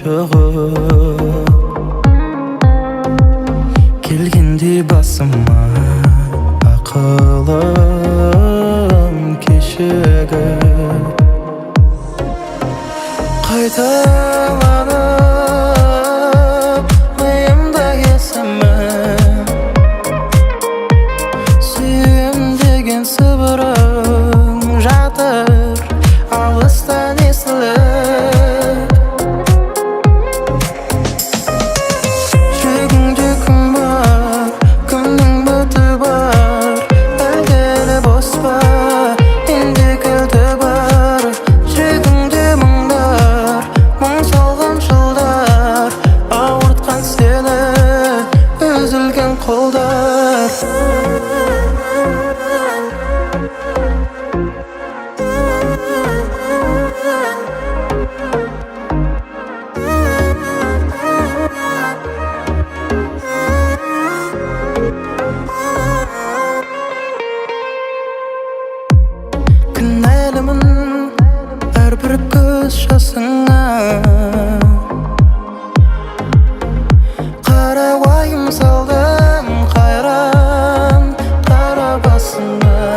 шығып келгенде басыма ақылым кешігіп қайталанып миымда есімім сүйем деген сыбырың жатыр алыстан естіліп жүрегіңде кім бар кімнің үміті бар әлде бос па менде кілті бар жүрегіңде мұңдар мұң салған жылдар ауыртқан сені үзілген қолдар кінәлімін әрбір көз жасыңа қара уайым салдым қайран қара басыңа